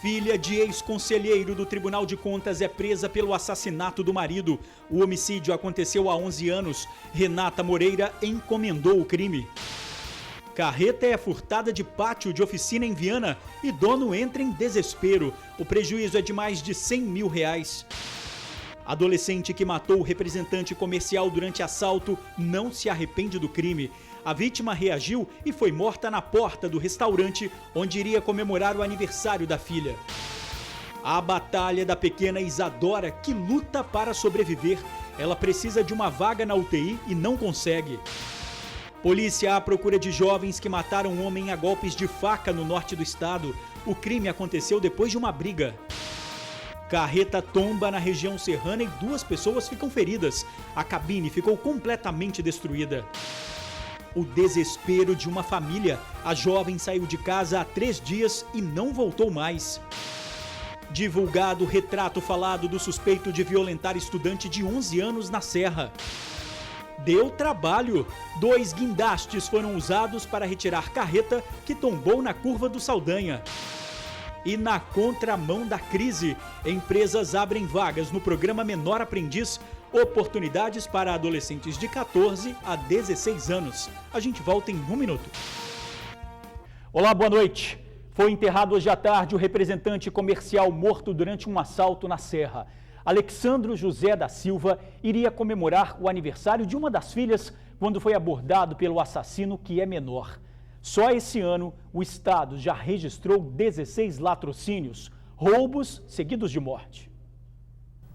Filha de ex-conselheiro do Tribunal de Contas é presa pelo assassinato do marido. O homicídio aconteceu há 11 anos. Renata Moreira encomendou o crime. Carreta é furtada de pátio de oficina em Viana e dono entra em desespero. O prejuízo é de mais de R$100 mil. Adolescente que matou o representante comercial durante assalto não se arrepende do crime. A vítima reagiu e foi morta na porta do restaurante onde iria comemorar o aniversário da filha. A batalha da pequena Isadora, que luta para sobreviver. Ela precisa de uma vaga na UTI e não consegue. Polícia à procura de jovens que mataram um homem a golpes de faca no norte do estado. O crime aconteceu depois de uma briga. Carreta tomba na região serrana e 2 pessoas ficam feridas. A cabine ficou completamente destruída. O desespero de uma família. A jovem saiu de casa há 3 dias e não voltou mais. Divulgado o retrato falado do suspeito de violentar estudante de 11 anos na Serra. Deu trabalho. 2 guindastes foram usados para retirar carreta que tombou na curva do Saldanha. E na contramão da crise, empresas abrem vagas no programa Menor Aprendiz, oportunidades para adolescentes de 14 a 16 anos. A gente volta em 1 minuto. Olá, boa noite. Foi enterrado hoje à tarde o representante comercial morto durante um assalto na Serra. Alexandro José da Silva iria comemorar o aniversário de uma das filhas quando foi abordado pelo assassino, que é menor. Só esse ano, o estado já registrou 16 latrocínios, roubos seguidos de morte.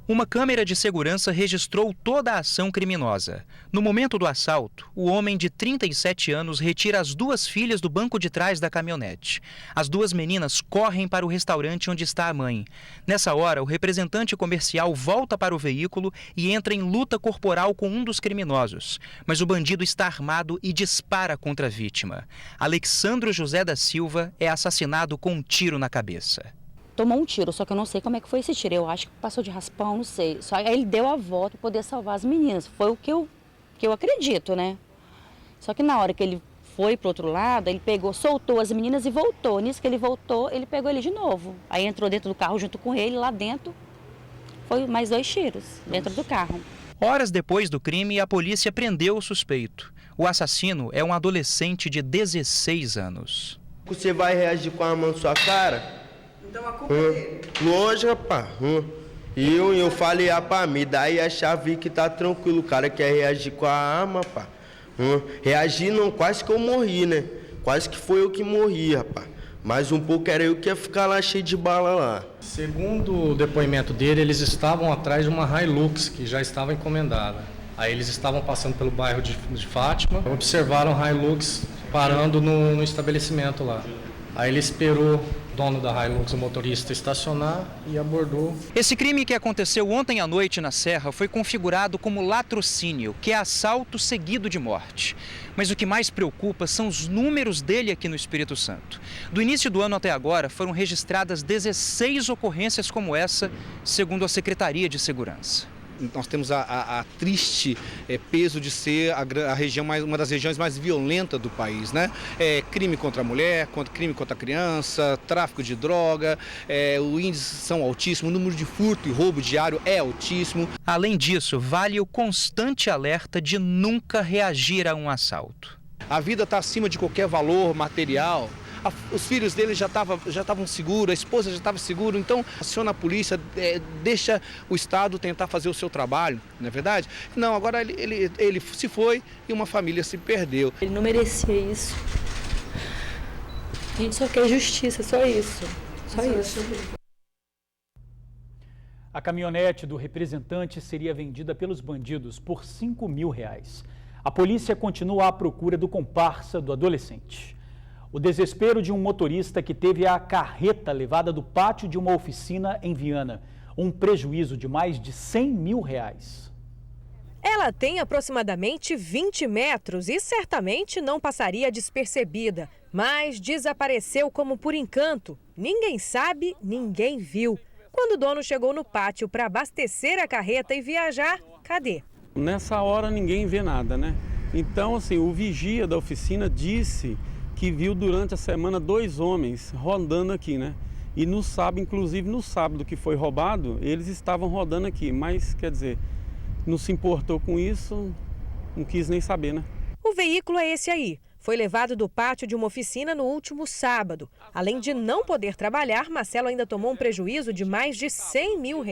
Uma câmera de segurança registrou toda a ação criminosa. No momento do assalto, o homem de 37 anos retira as 2 filhas do banco de trás da caminhonete. As 2 meninas correm para o restaurante onde está a mãe. Nessa hora, o representante comercial volta para o veículo e entra em luta corporal com um dos criminosos. Mas o bandido está armado e dispara contra a vítima. Alexandro José da Silva é assassinado com um tiro na cabeça. Tomou um tiro, só que eu não sei como é que foi esse tiro. Eu acho que passou de raspão, não sei. Só aí ele deu a volta para poder salvar as meninas. Foi o que eu acredito, né? Só que na hora que ele foi pro outro lado, ele pegou, soltou as meninas e voltou. Nisso que ele voltou, ele pegou ele de novo. Aí entrou dentro do carro junto com ele, lá dentro foi mais 2 tiros dentro do carro. Horas depois do crime, a polícia prendeu o suspeito. O assassino é um adolescente de 16 anos. Você vai reagir com a arma na sua cara? Então a culpa é dele. Lógico, rapaz. Eu falei, rapaz, me dá aí a chave que tá tranquilo. O cara quer reagir com a arma, rapaz. Reagir não, quase que eu morri, né? Quase que foi eu que morri, rapaz. Mais um pouco era eu que ia ficar lá cheio de bala lá. Segundo o depoimento dele, eles estavam atrás de uma Hilux que já estava encomendada. Aí eles estavam passando pelo bairro de Fátima, observaram a Hilux parando no estabelecimento lá. Aí ele esperou o dono da Hilux, o motorista, estacionar e abordou. Esse crime que aconteceu ontem à noite na Serra foi configurado como latrocínio, que é assalto seguido de morte. Mas o que mais preocupa são os números dele aqui no Espírito Santo. Do início do ano até agora, foram registradas 16 ocorrências como essa, segundo a Secretaria de Segurança. Nós temos a triste peso de ser a região uma das regiões mais violentas do país, né? Crime contra a mulher, crime contra a criança, tráfico de droga, os índices são altíssimos, o número de furto e roubo diário é altíssimo. Além disso, vale o constante alerta de nunca reagir a um assalto. A vida está acima de qualquer valor material. Os filhos dele já estavam seguros, a esposa já estava segura, então aciona a polícia, deixa o Estado tentar fazer o seu trabalho, não é verdade? Não, agora ele se foi e uma família se perdeu. Ele não merecia isso. A gente só quer justiça, só isso. Só isso. A caminhonete do representante seria vendida pelos bandidos por R$5 mil. A polícia continua à procura do comparsa do adolescente. O desespero de um motorista que teve a carreta levada do pátio de uma oficina em Viana. Um prejuízo de mais de R$100 mil. Ela tem aproximadamente 20 metros e certamente não passaria despercebida, mas desapareceu como por encanto. Ninguém sabe, ninguém viu. Quando o dono chegou no pátio para abastecer a carreta e viajar, cadê? Nessa hora ninguém vê nada, né? Então, assim, o vigia da oficina disse que viu durante a semana 2 homens rondando aqui, né? E no sábado, inclusive no sábado que foi roubado, eles estavam rodando aqui, mas quer dizer, não se importou com isso, não quis nem saber, né? O veículo é esse aí. Foi levado do pátio de uma oficina no último sábado. Além de não poder trabalhar, Marcelo ainda tomou um prejuízo de mais de R$100 mil.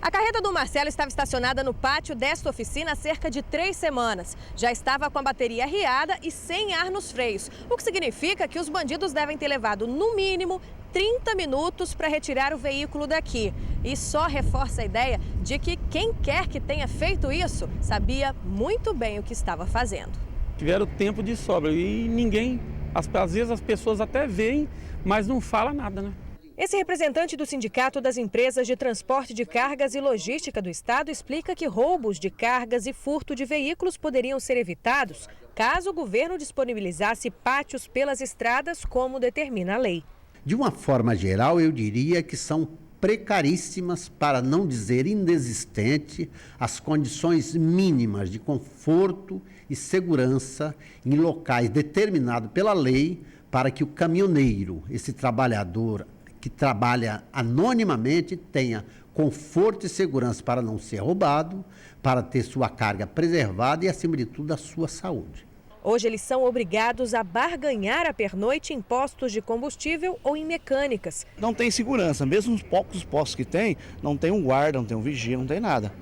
A carreta do Marcelo estava estacionada no pátio desta oficina há cerca de 3 semanas. Já estava com a bateria arriada e sem ar nos freios, o que significa que os bandidos devem ter levado, no mínimo, 30 minutos para retirar o veículo daqui. E só reforça a ideia de que quem quer que tenha feito isso sabia muito bem o que estava fazendo. Tiveram tempo de sobra e ninguém, às vezes as pessoas até veem, mas não fala nada, né? Esse representante do Sindicato das Empresas de Transporte de Cargas e Logística do Estado explica que roubos de cargas e furto de veículos poderiam ser evitados caso o governo disponibilizasse pátios pelas estradas, como determina a lei. De uma forma geral, eu diria que são precaríssimas, para não dizer inexistente, as condições mínimas de conforto e segurança em locais determinados pela lei para que o caminhoneiro, esse trabalhador que trabalha anonimamente, tenha conforto e segurança para não ser roubado, para ter sua carga preservada e, acima de tudo, a sua saúde. Hoje eles são obrigados a barganhar a pernoite em postos de combustível ou em mecânicas. Não tem segurança, mesmo os poucos postos que tem, não tem um guarda, não tem um vigia, não tem nada.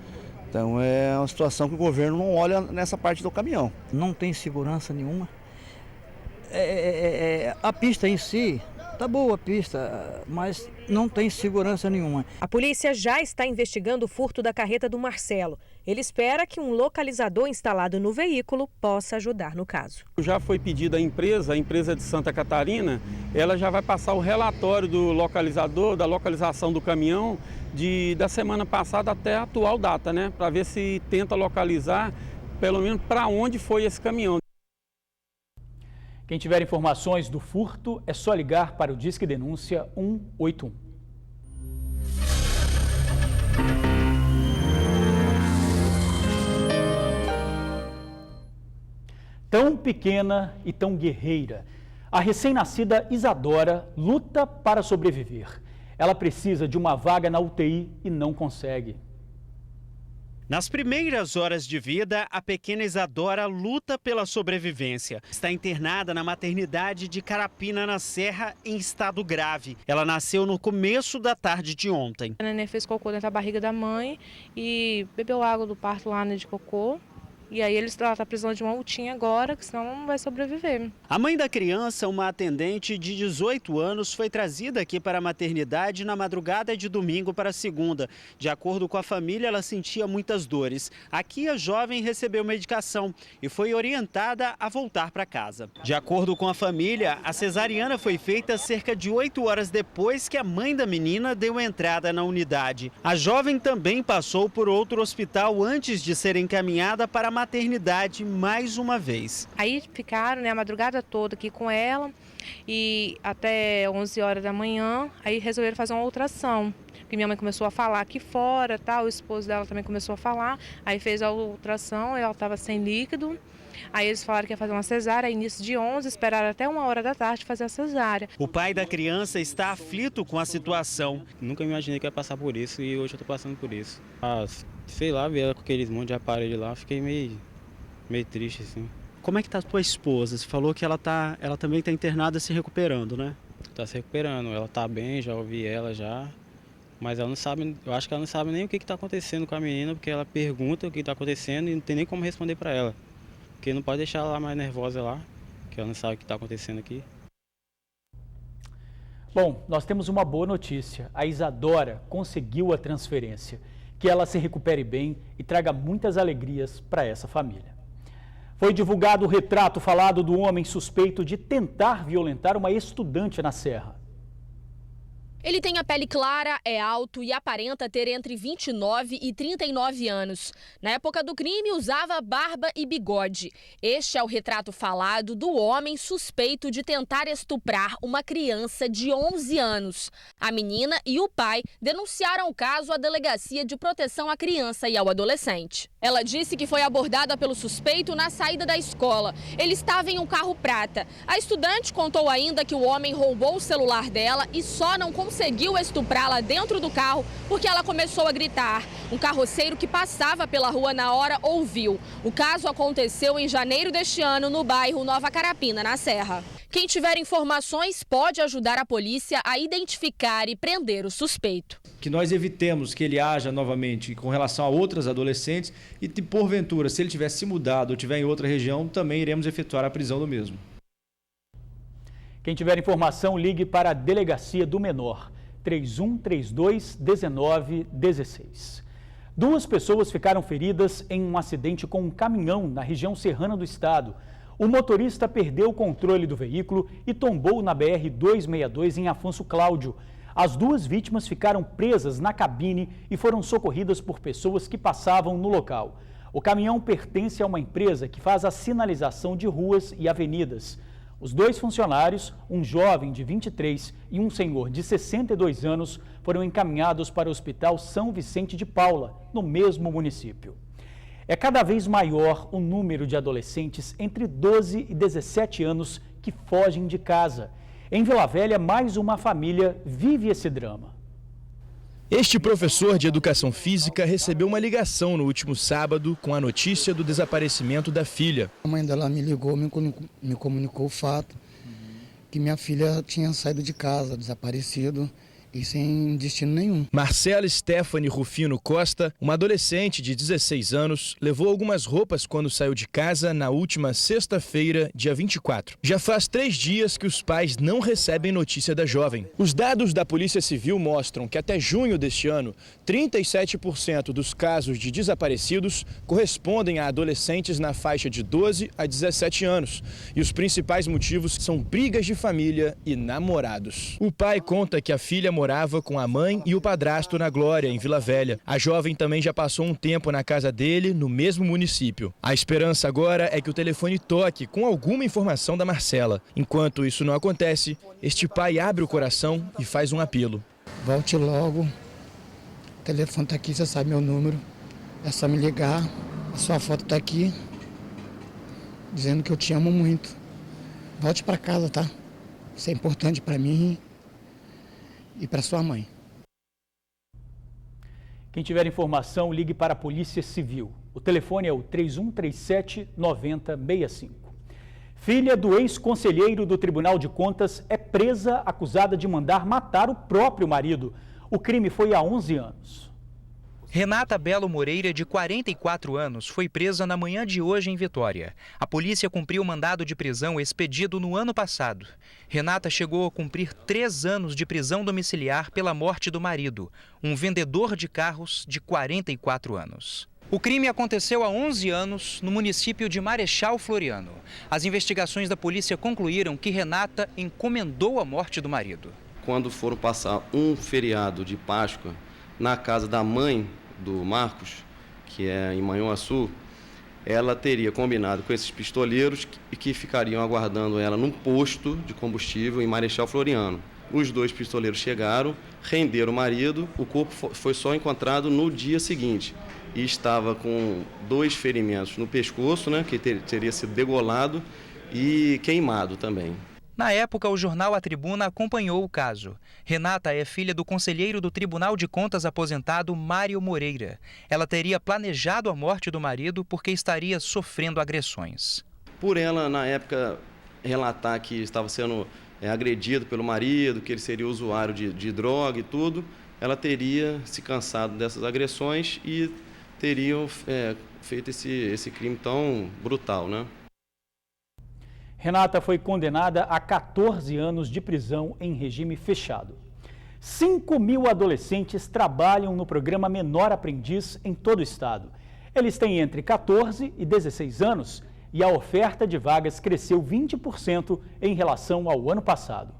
Então é uma situação que o governo não olha nessa parte do caminhão. Não tem segurança nenhuma. A pista em si, tá boa a pista, mas não tem segurança nenhuma. A polícia já está investigando o furto da carreta do Marcelo. Ele espera que um localizador instalado no veículo possa ajudar no caso. Já foi pedida a empresa de Santa Catarina, ela já vai passar o relatório do localizador, da localização do caminhão, da semana passada até a atual data, né? Para ver se tenta localizar, pelo menos, para onde foi esse caminhão. Quem tiver informações do furto, é só ligar para o Disque Denúncia 181. Tão pequena e tão guerreira, a recém-nascida Isadora luta para sobreviver. Ela precisa de uma vaga na UTI e não consegue. Nas primeiras horas de vida, a pequena Isadora luta pela sobrevivência. Está internada na maternidade de Carapina, na Serra, em estado grave. Ela nasceu no começo da tarde de ontem. A neném fez cocô dentro da barriga da mãe e bebeu água do parto lá, né, de cocô. E aí ela está precisando de uma UTI agora, que senão não vai sobreviver. A mãe da criança, uma atendente de 18 anos, foi trazida aqui para a maternidade na madrugada de domingo para segunda. De acordo com a família, ela sentia muitas dores. Aqui a jovem recebeu medicação e foi orientada a voltar para casa. De acordo com a família, a cesariana foi feita cerca de 8 horas depois que a mãe da menina deu entrada na unidade. A jovem também passou por outro hospital antes de ser encaminhada para a maternidade mais uma vez. Aí ficaram, né, a madrugada toda aqui com ela e até 11 horas da manhã, aí resolveram fazer uma ultrassom. Porque minha mãe começou a falar aqui fora, tá? O esposo dela também começou a falar, aí fez a ultrassom, ela estava sem líquido. Aí eles falaram que ia fazer uma cesárea, início de 11, esperaram até 1 hora da tarde fazer a cesárea. O pai da criança está aflito com a situação. Nunca imaginei que ia passar por isso e hoje eu estou passando por isso. Sei lá, ver ela com aqueles monte de aparelho lá, fiquei meio triste assim. Como é que tá a tua esposa? Você falou que ela também está internada se recuperando, né? Tá se recuperando, ela tá bem, já ouvi ela já. Mas ela não sabe, eu acho que ela não sabe nem o que está acontecendo com a menina, porque ela pergunta o que está acontecendo e não tem nem como responder para ela. Porque não pode deixar ela lá mais nervosa lá, que ela não sabe o que está acontecendo aqui. Bom, nós temos uma boa notícia. A Isadora conseguiu a transferência. Que ela se recupere bem e traga muitas alegrias para essa família. Foi divulgado o retrato falado do homem suspeito de tentar violentar uma estudante na Serra. Ele tem a pele clara, é alto e aparenta ter entre 29 e 39 anos. Na época do crime, usava barba e bigode. Este é o retrato falado do homem suspeito de tentar estuprar uma criança de 11 anos. A menina e o pai denunciaram o caso à Delegacia de Proteção à Criança e ao Adolescente. Ela disse que foi abordada pelo suspeito na saída da escola. Ele estava em um carro prata. A estudante contou ainda que o homem roubou o celular dela e só não conseguiu conseguiu estuprá-la dentro do carro porque ela começou a gritar. Um carroceiro que passava pela rua na hora ouviu. O caso aconteceu em janeiro deste ano no bairro Nova Carapina, na Serra. Quem tiver informações pode ajudar a polícia a identificar e prender o suspeito. Que nós evitemos que ele haja novamente com relação a outras adolescentes e, porventura, se ele tivesse se mudado ou estiver em outra região, também iremos efetuar a prisão do mesmo. Quem tiver informação, ligue para a Delegacia do Menor, 3132-1916. 2 pessoas ficaram feridas em um acidente com um caminhão na região serrana do estado. O motorista perdeu o controle do veículo e tombou na BR-262 em Afonso Cláudio. As 2 vítimas ficaram presas na cabine e foram socorridas por pessoas que passavam no local. O caminhão pertence a uma empresa que faz a sinalização de ruas e avenidas. Os 2 funcionários, um jovem de 23 e um senhor de 62 anos, foram encaminhados para o Hospital São Vicente de Paula, no mesmo município. É cada vez maior o número de adolescentes entre 12 e 17 anos que fogem de casa. Em Vila Velha, mais uma família vive esse drama. Este professor de educação física recebeu uma ligação no último sábado com a notícia do desaparecimento da filha. A mãe dela me ligou, me comunicou o fato que minha filha tinha saído de casa, desaparecido. E sem destino nenhum. Marcela Stephanie Rufino Costa, uma adolescente de 16 anos, levou algumas roupas quando saiu de casa na última sexta-feira, dia 24. Já faz 3 dias que os pais não recebem notícia da jovem. Os dados da Polícia Civil mostram que até junho deste ano, 37% dos casos de desaparecidos correspondem a adolescentes na faixa de 12 a 17 anos. E os principais motivos são brigas de família e namorados. O pai conta que a filha morava com a mãe e o padrasto na Glória, em Vila Velha. A jovem também já passou um tempo na casa dele, no mesmo município. A esperança agora é que o telefone toque com alguma informação da Marcela. Enquanto isso não acontece, este pai abre o coração e faz um apelo. Volte logo, o telefone está aqui, você sabe meu número, é só me ligar, a sua foto está aqui, dizendo que eu te amo muito. Volte para casa, tá? Isso é importante para mim e para sua mãe. Quem tiver informação, ligue para a Polícia Civil. O telefone é o 3137-9065. Filha do ex-conselheiro do Tribunal de Contas é presa acusada de mandar matar o próprio marido. O crime foi há 11 anos. Renata Belo Moreira, de 44 anos, foi presa na manhã de hoje em Vitória. A polícia cumpriu o mandado de prisão expedido no ano passado. Renata chegou a cumprir 3 anos de prisão domiciliar pela morte do marido, um vendedor de carros de 44 anos. O crime aconteceu há 11 anos no município de Marechal Floriano. As investigações da polícia concluíram que Renata encomendou a morte do marido. Quando foram passar um feriado de Páscoa na casa da mãe do Marcos, que é em Manhuaçu, ela teria combinado com esses pistoleiros que ficariam aguardando ela num posto de combustível em Marechal Floriano. Os 2 pistoleiros chegaram, renderam o marido, o corpo foi só encontrado no dia seguinte e estava com 2 ferimentos no pescoço, né, que teria sido degolado e queimado também. Na época, o jornal A Tribuna acompanhou o caso. Renata é filha do conselheiro do Tribunal de Contas aposentado Mário Moreira. Ela teria planejado a morte do marido porque estaria sofrendo agressões. Por ela, na época, relatar que estava sendo agredido pelo marido, que ele seria usuário de droga e tudo, ela teria se cansado dessas agressões e teriam feito esse crime tão brutal, né? Renata foi condenada a 14 anos de prisão em regime fechado. 5.000 adolescentes trabalham no programa Menor Aprendiz em todo o estado. Eles têm entre 14 e 16 anos e a oferta de vagas cresceu 20% em relação ao ano passado.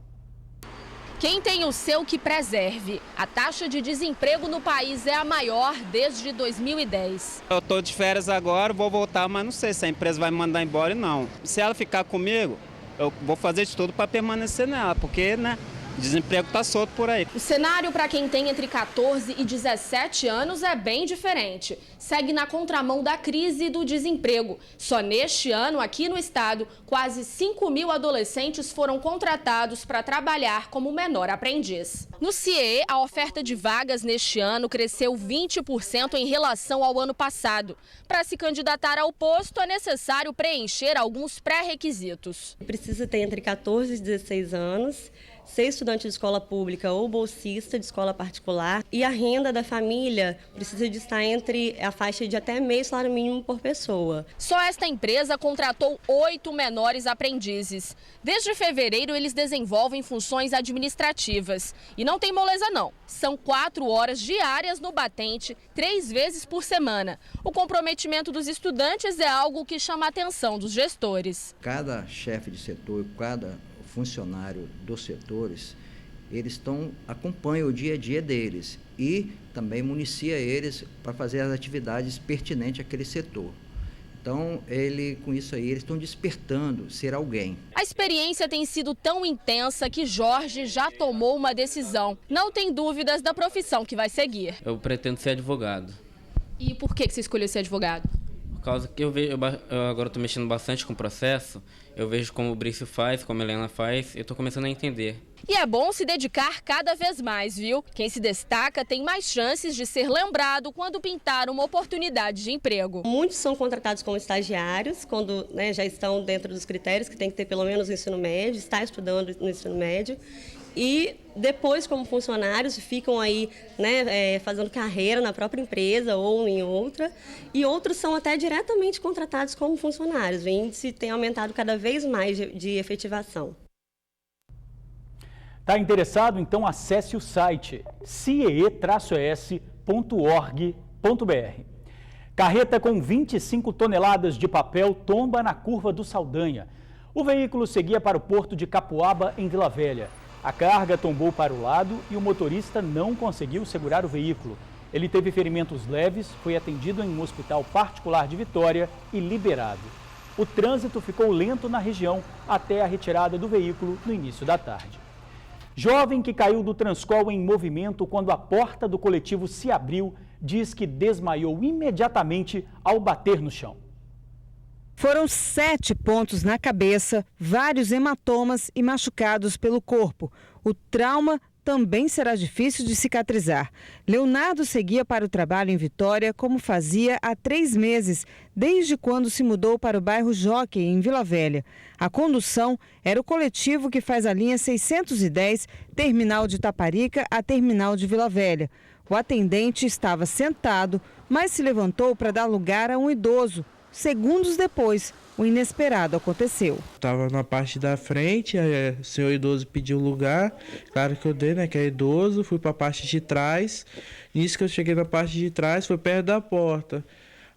Quem tem o seu que preserve. A taxa de desemprego no país é a maior desde 2010. Eu estou de férias agora, vou voltar, mas não sei se a empresa vai me mandar embora ou não. Se ela ficar comigo, eu vou fazer de tudo para permanecer nela, porque, né, O desemprego está solto por aí. O cenário para quem tem entre 14 e 17 anos é bem diferente. Segue na contramão da crise e do desemprego. Só neste ano, aqui no estado, quase 5.000 adolescentes foram contratados para trabalhar como menor aprendiz. No CIEE, a oferta de vagas neste ano cresceu 20% em relação ao ano passado. Para se candidatar ao posto, é necessário preencher alguns pré-requisitos. Precisa ter entre 14 e 16 anos, ser estudante de escola pública ou bolsista de escola particular, e a renda da família precisa de estar entre a faixa de até meio salário mínimo por pessoa. Só esta empresa contratou 8 menores aprendizes. Desde fevereiro, eles desenvolvem funções administrativas. E não tem moleza não, são 4 horas diárias no batente, 3 vezes por semana. O comprometimento dos estudantes é algo que chama a atenção dos gestores. Cada chefe de setor, cada funcionário dos setores, eles acompanham o dia a dia deles e também municia eles para fazer as atividades pertinentes àquele setor. Então, com isso aí, eles estão despertando ser alguém. A experiência tem sido tão intensa que Jorge já tomou uma decisão. Não tem dúvidas da profissão que vai seguir. Eu pretendo ser advogado. E por que você escolheu ser advogado? Por causa que eu agora estou mexendo bastante com o processo, eu vejo como o Brício faz, como a Helena faz, eu estou começando a entender. E é bom se dedicar cada vez mais, viu? Quem se destaca tem mais chances de ser lembrado quando pintar uma oportunidade de emprego. Muitos são contratados como estagiários, quando já estão dentro dos critérios, que tem que ter pelo menos o ensino médio, estar estudando no ensino médio. E depois, como funcionários, ficam aí fazendo carreira na própria empresa ou em outra. E outros são até diretamente contratados como funcionários. O índice tem aumentado cada vez mais de efetivação. Está interessado? Então acesse o site ciee-es.org.br. Carreta com 25 toneladas de papel tomba na curva do Saldanha. O veículo seguia para o porto de Capoaba, em Vila Velha. A carga tombou para o lado e o motorista não conseguiu segurar o veículo. Ele teve ferimentos leves, foi atendido em um hospital particular de Vitória e liberado. O trânsito ficou lento na região até a retirada do veículo no início da tarde. Jovem que caiu do Transcol em movimento quando a porta do coletivo se abriu, diz que desmaiou imediatamente ao bater no chão. Foram 7 pontos na cabeça, vários hematomas e machucados pelo corpo. O trauma também será difícil de cicatrizar. Leonardo seguia para o trabalho em Vitória como fazia há 3 meses, desde quando se mudou para o bairro Jockey, em Vila Velha. A condução era o coletivo que faz a linha 610, terminal de Taparica a terminal de Vila Velha. O atendente estava sentado, mas se levantou para dar lugar a um idoso. Segundos depois, o inesperado aconteceu. Estava na parte da frente, o senhor idoso pediu lugar, claro que eu dei, que é idoso, fui para a parte de trás. Nisso que eu cheguei na parte de trás, foi perto da porta.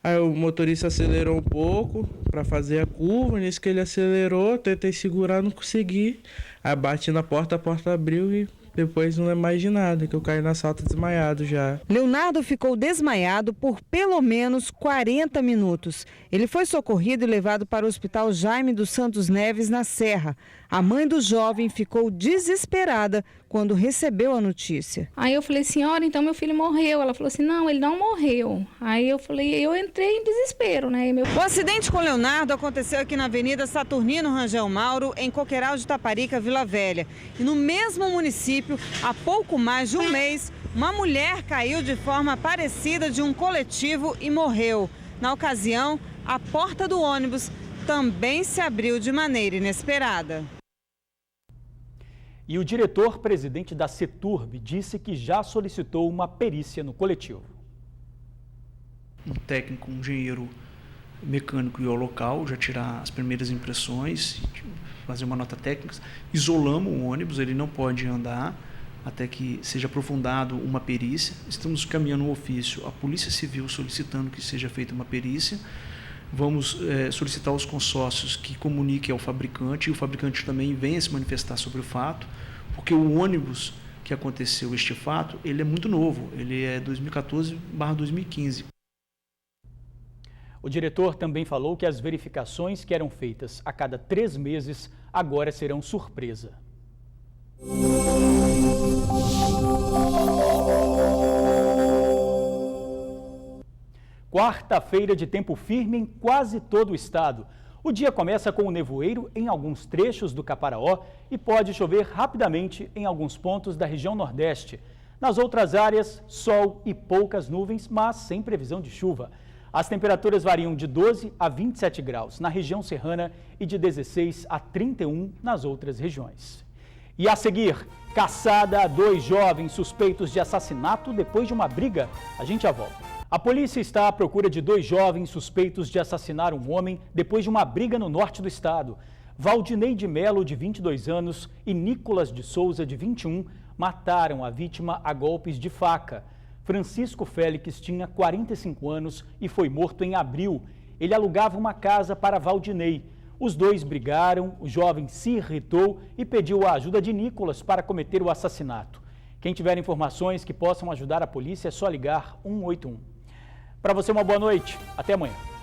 Aí o motorista acelerou um pouco para fazer a curva, nisso que ele acelerou, tentei segurar, não consegui. Aí bati na porta, a porta abriu e depois não é mais de nada, que eu caí na salta desmaiado já. Leonardo ficou desmaiado por pelo menos 40 minutos. Ele foi socorrido e levado para o Hospital Jaime dos Santos Neves, na Serra. A mãe do jovem ficou desesperada quando recebeu a notícia. Aí eu falei, senhora, então meu filho morreu. Ela falou assim, não, ele não morreu. Aí eu falei, eu entrei em desespero, né? O acidente com Leonardo aconteceu aqui na Avenida Saturnino Rangel Mauro, em Coqueiral de Taparica, Vila Velha. E no mesmo município, há pouco mais de um mês, uma mulher caiu de forma parecida de um coletivo e morreu. Na ocasião, a porta do ônibus também se abriu de maneira inesperada. E o diretor-presidente da CETURB disse que já solicitou uma perícia no coletivo. Um técnico, um engenheiro mecânico ia ao local, já tirar as primeiras impressões, fazer uma nota técnica. Isolamos o ônibus, ele não pode andar até que seja aprofundado uma perícia. Estamos caminhando um ofício à Polícia Civil solicitando que seja feita uma perícia. Vamos solicitar aos consórcios que comuniquem ao fabricante e o fabricante também venha se manifestar sobre o fato, porque o ônibus que aconteceu este fato, ele é muito novo, ele é 2014/2015. O diretor também falou que as verificações que eram feitas a cada 3 meses agora serão surpresa. quarta-feira de tempo firme em quase todo o estado. O dia começa com o nevoeiro em alguns trechos do Caparaó e pode chover rapidamente em alguns pontos da região Nordeste. Nas outras áreas, sol e poucas nuvens, mas sem previsão de chuva. As temperaturas variam de 12 a 27 graus na região serrana e de 16 a 31 nas outras regiões. E a seguir, caçada a 2 jovens suspeitos de assassinato depois de uma briga. A gente já volta. A polícia está à procura de 2 jovens suspeitos de assassinar um homem depois de uma briga no norte do estado. Valdinei de Melo, de 22 anos, e Nicolas de Souza, de 21, mataram a vítima a golpes de faca. Francisco Félix tinha 45 anos e foi morto em abril. Ele alugava uma casa para Valdinei. Os dois brigaram, o jovem se irritou e pediu a ajuda de Nicolas para cometer o assassinato. Quem tiver informações que possam ajudar a polícia é só ligar 181. Para você, uma boa noite. Até amanhã.